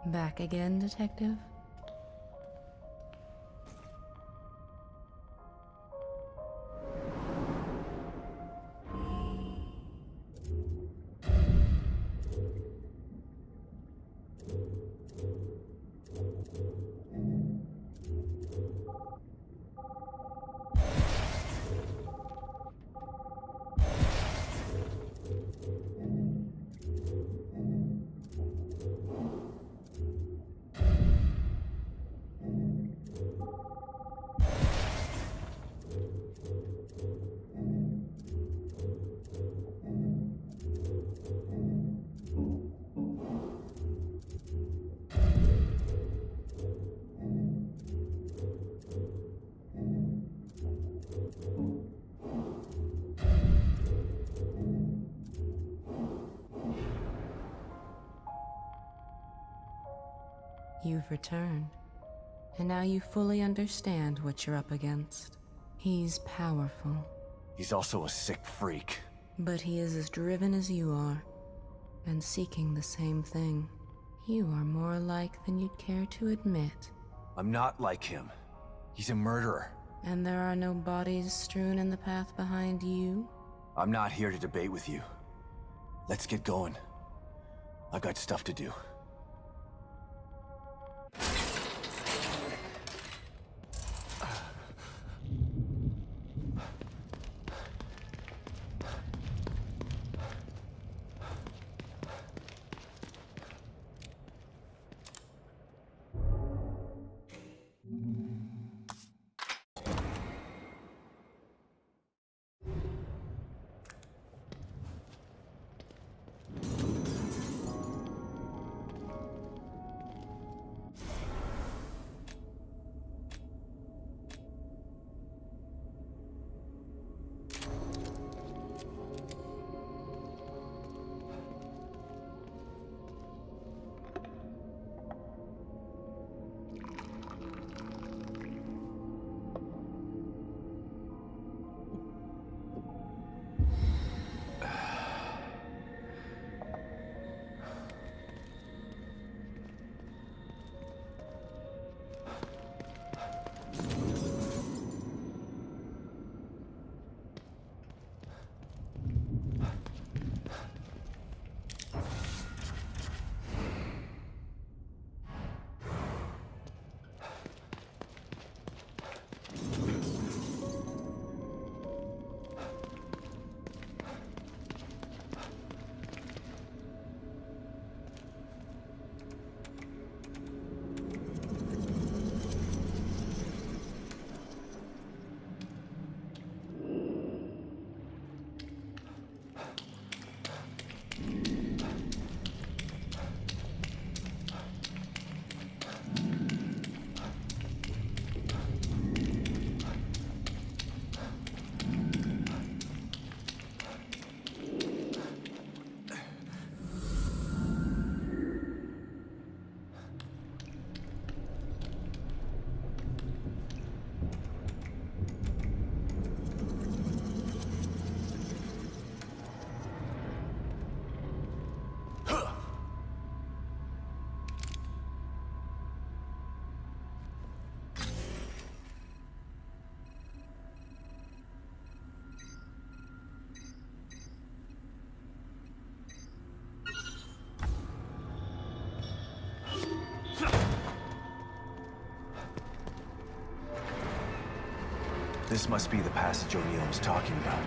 Back again, Detective? You've returned, and now you fully understand what you're up against. He's powerful, He's also a sick freak. but he is as driven as you are, and seeking the same thing. You are more alike than you'd care to admit. I'm not like him. He's a murderer. And there are no bodies strewn in the path behind you? I'm not here to debate with you. Let's get going. I got stuff to do. This must be the passage O'Neill was talking about.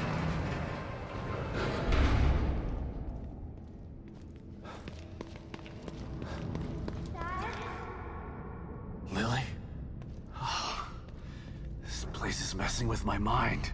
Lily? This place is messing with my mind.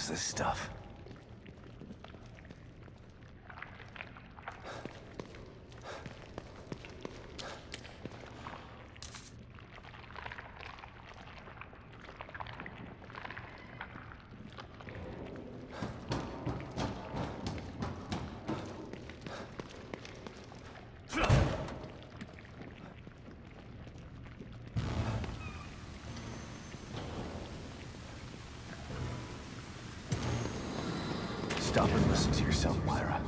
is this stuff? Stop and listen to yourself, Myra.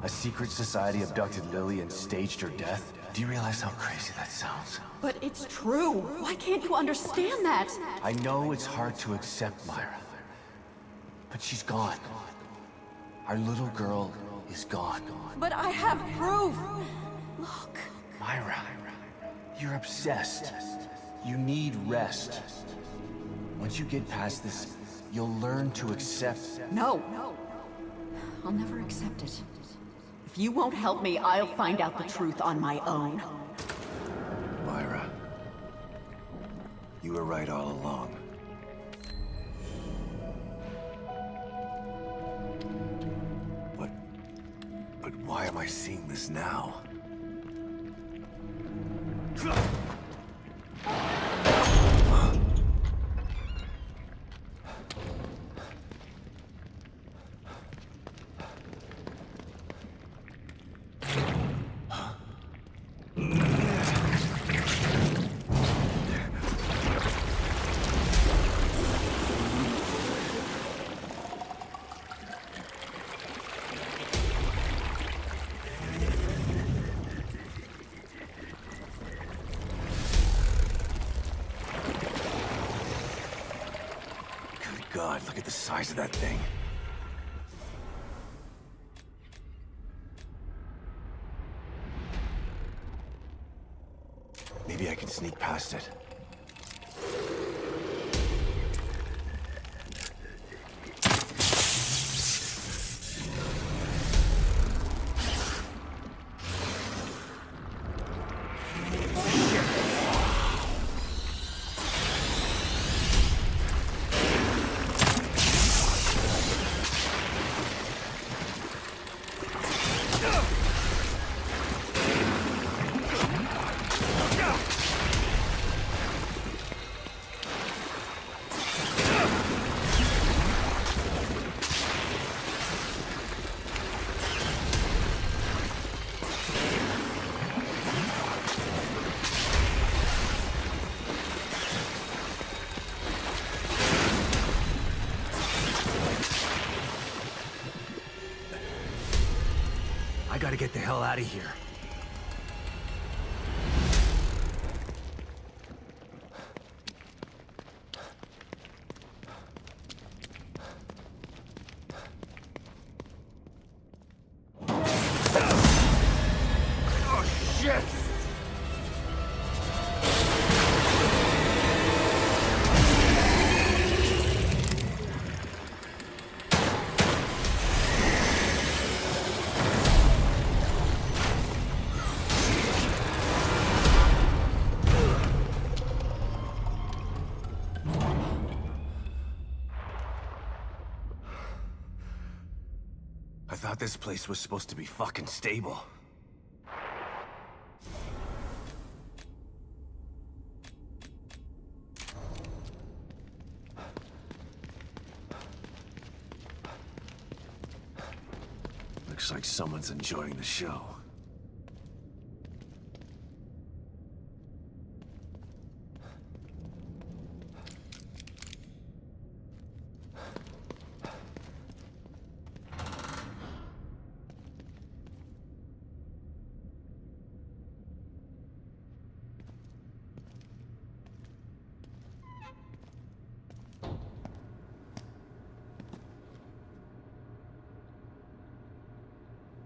A secret society abducted Lily and staged her death? Do you realize how crazy that sounds? But it's true. Why can't you understand that? I know it's hard to accept, Myra. But she's gone. Our little girl is gone. But I have proof. Look. Myra, you're obsessed. You need rest. Once you get past this, you'll learn to accept. No. I'll never accept it. If you won't help me, I'll find out the truth on my own. Myra, you were right all along. But why am I seeing this now? God, look at the size of that thing. Maybe I can sneak past it. I gotta get the hell out of here. Oh, shit! I thought this place was supposed to be fucking stable. Looks like someone's enjoying the show.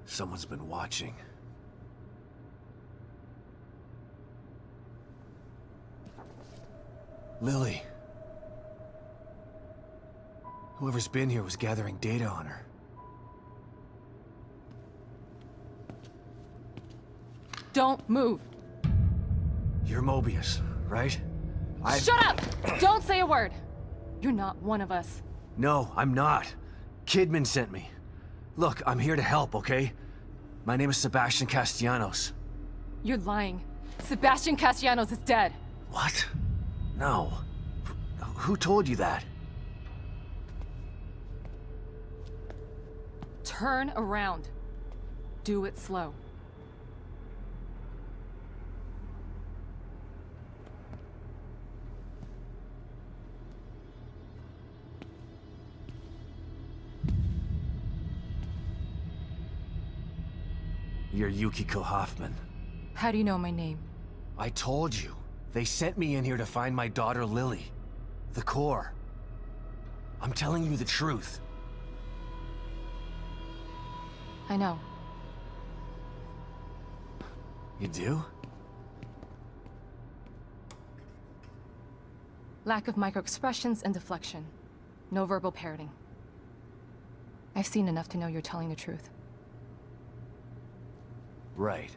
Someone's been watching. Lily. Whoever's been here was gathering data on her. Don't move. You're Mobius, right? Shut up! Don't say a word! You're not one of us. No, I'm not. Kidman sent me. Look, I'm here to help, okay? My name is Sebastian Castellanos. You're lying. Sebastian Castellanos is dead. What? No. Who told you that? Turn around. Do it slow. You're Yukiko Hoffman. How do you know my name? I told you. They sent me in here to find my daughter Lily. The core. I'm telling you the truth. I know. You do? Lack of microexpressions and deflection. No verbal parroting. I've seen enough to know you're telling the truth. Right.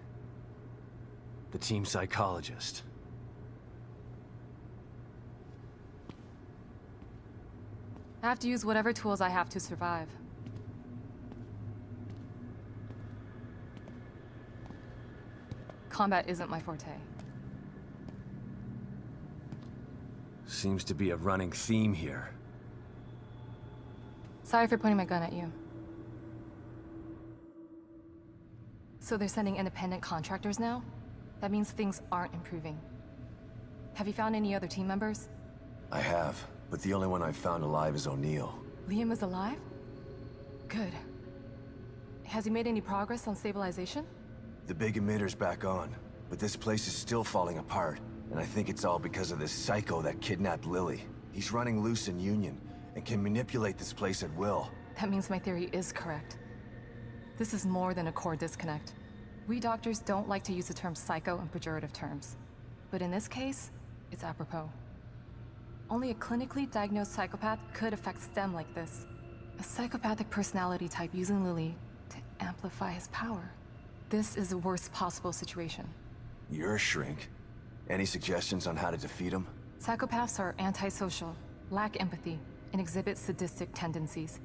The team psychologist. I have to use whatever tools I have to survive. Combat isn't my forte. Seems to be a running theme here. Sorry for pointing my gun at you. So they're sending independent contractors now? That means things aren't improving. Have you found any other team members? I have, but the only one I've found alive is O'Neill. Liam is alive? Good. Has he made any progress on stabilization? The big emitter's back on, but this place is still falling apart, and I think it's all because of this psycho that kidnapped Lily. He's running loose in Union, and can manipulate this place at will. That means my theory is correct. This is more than a core disconnect. We doctors don't like to use the term psycho in pejorative terms. But in this case, it's apropos. Only a clinically diagnosed psychopath could affect STEM like this. A psychopathic personality type using Lily to amplify his power. This is the worst possible situation. You're a shrink. Any suggestions on how to defeat him? Psychopaths are antisocial, lack empathy, and exhibit sadistic tendencies.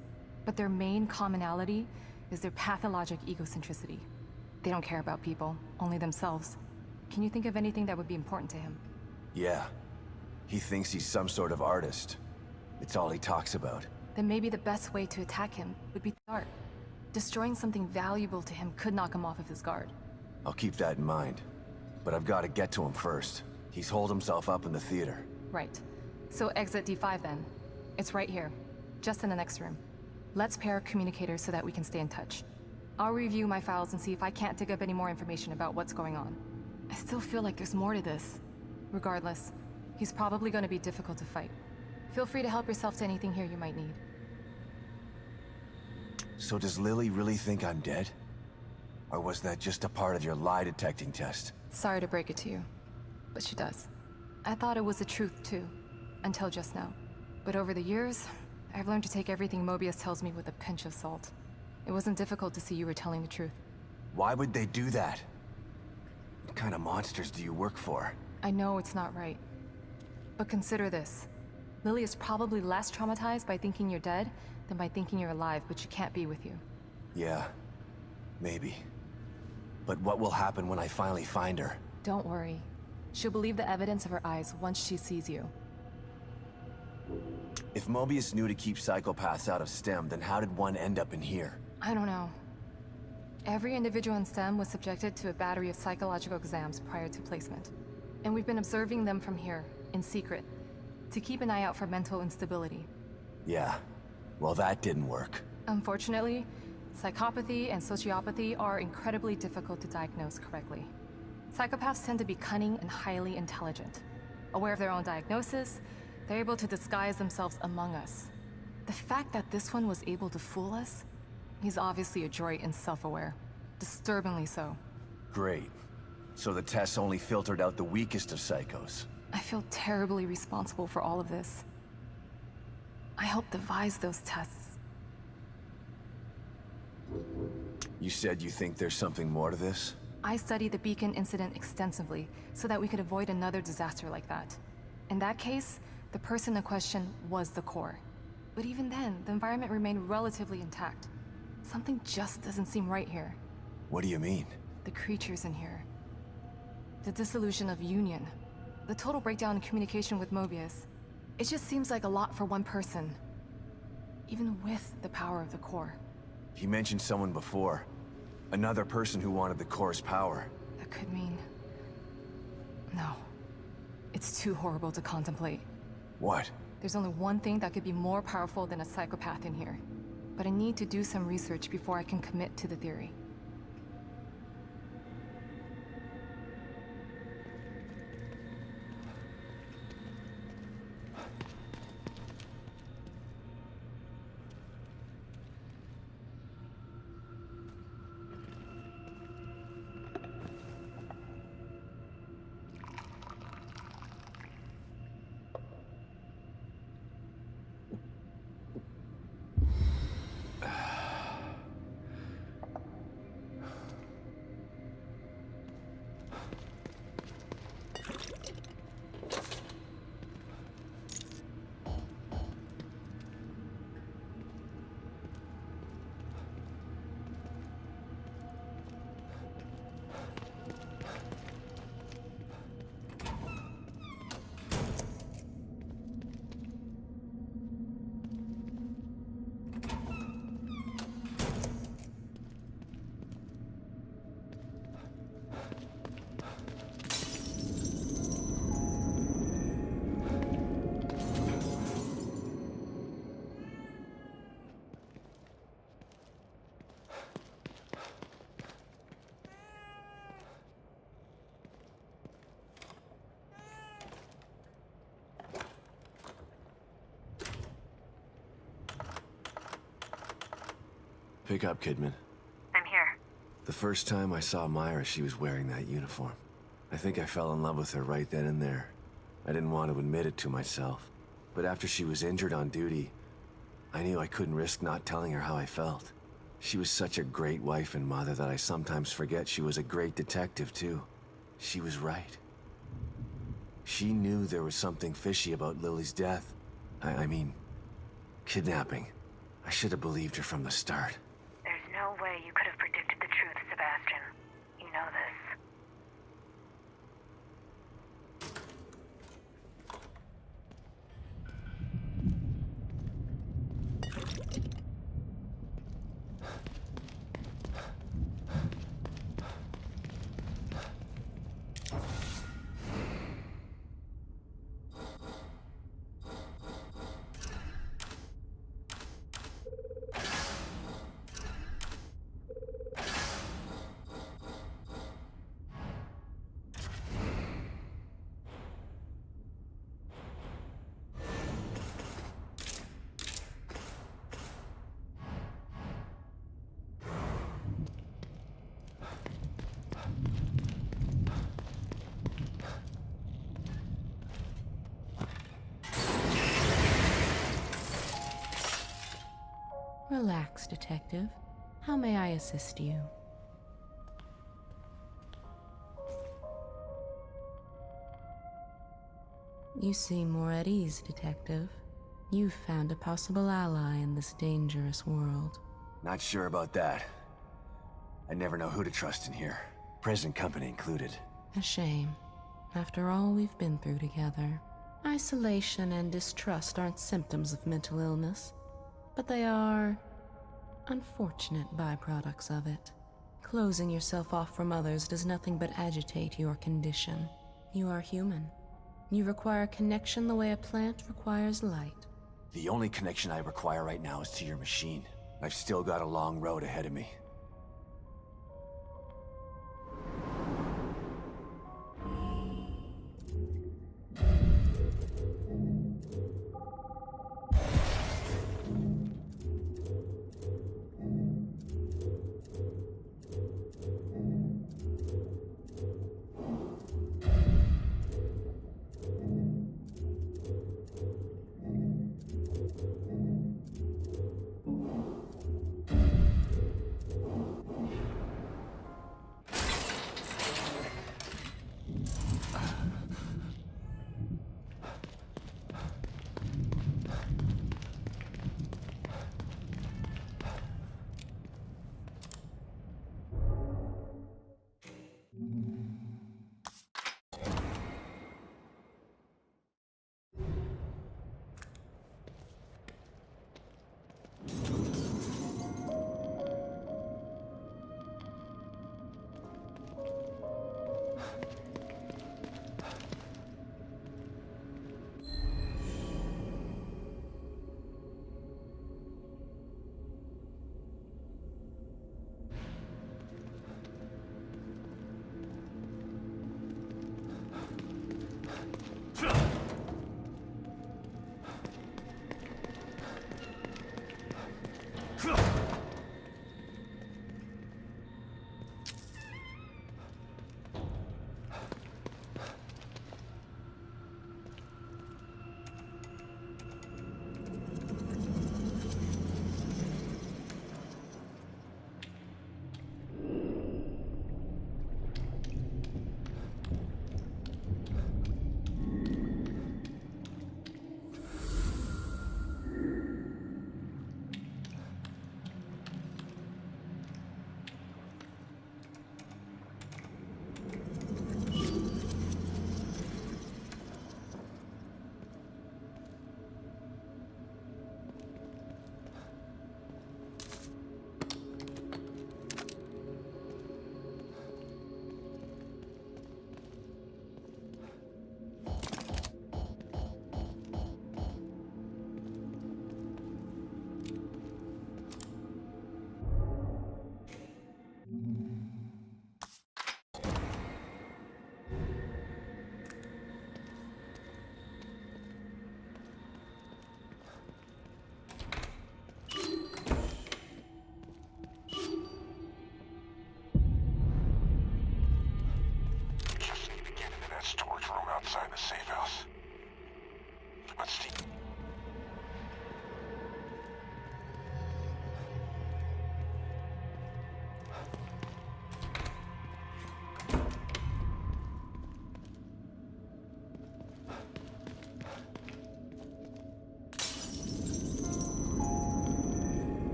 But their main commonality is their pathologic egocentricity. They don't care about people, only themselves. Can you think of anything that would be important to him? Yeah. He thinks he's some sort of artist. It's all he talks about. Then maybe the best way to attack him would be through art. Destroying something valuable to him could knock him off of his guard. I'll keep that in mind. But I've got to get to him first. He's holed himself up in the theater. Right. So exit D5 then. It's right here, just in the next room. Let's pair communicators so that we can stay in touch. I'll review my files and see if I can't dig up any more information about what's going on. I still feel like there's more to this. Regardless, he's probably going to be difficult to fight. Feel free to help yourself to anything here you might need. So does Lily really think I'm dead? Or was that just a part of your lie detecting test? Sorry to break it to you, but she does. I thought it was the truth too, until just now. But over the years, I've learned to take everything Mobius tells me with a pinch of salt. It wasn't difficult to see you were telling the truth. Why would they do that? What kind of monsters do you work for? I know it's not right. But consider this. Lily is probably less traumatized by thinking you're dead than by thinking you're alive, but she can't be with you. Yeah, maybe. But what will happen when I finally find her? Don't worry. She'll believe the evidence of her eyes once she sees you. If Mobius knew to keep psychopaths out of STEM, then how did one end up in here? I don't know. Every individual in STEM was subjected to a battery of psychological exams prior to placement. And we've been observing them from here, in secret, to keep an eye out for mental instability. Yeah, well that didn't work. Unfortunately, psychopathy and sociopathy are incredibly difficult to diagnose correctly. Psychopaths tend to be cunning and highly intelligent. Aware of their own diagnosis, they're able to disguise themselves among us. The fact that this one was able to fool us, he's obviously adroit and self-aware. Disturbingly so. Great. So the tests only filtered out the weakest of psychos. I feel terribly responsible for all of this. I helped devise those tests. You said you think there's something more to this? I studied the Beacon incident extensively so that we could avoid another disaster like that. In that case, the person in question was the core. But even then, the environment remained relatively intact. Something just doesn't seem right here. What do you mean? The creatures in here. The dissolution of Union. The total breakdown in communication with Mobius. It just seems like a lot for one person. Even with the power of the core. He mentioned someone before. Another person who wanted the core's power. That could mean... No. It's too horrible to contemplate. What? There's only one thing that could be more powerful than a psychopath in here. But I need to do some research before I can commit to the theory. Pick up, Kidman. I'm here. The first time I saw Myra, she was wearing that uniform. I think I fell in love with her right then and there. I didn't want to admit it to myself. But after she was injured on duty, I knew I couldn't risk not telling her how I felt. She was such a great wife and mother that I sometimes forget she was a great detective, too. She was right. She knew there was something fishy about Lily's death. I mean, kidnapping. I should have believed her from the start. There's no way you could have predicted the truth, Sebastian. You know this. Relax, Detective. How may I assist you? You seem more at ease, Detective. You've found a possible ally in this dangerous world. Not sure about that. I never know who to trust in here. Present company included. A shame. After all we've been through together. Isolation and distrust aren't symptoms of mental illness, but they are unfortunate byproducts of it. Closing yourself off from others does nothing but agitate your condition. You are human. You require connection the way a plant requires light. The only connection I require right now is to your machine. I've still got a long road ahead of me.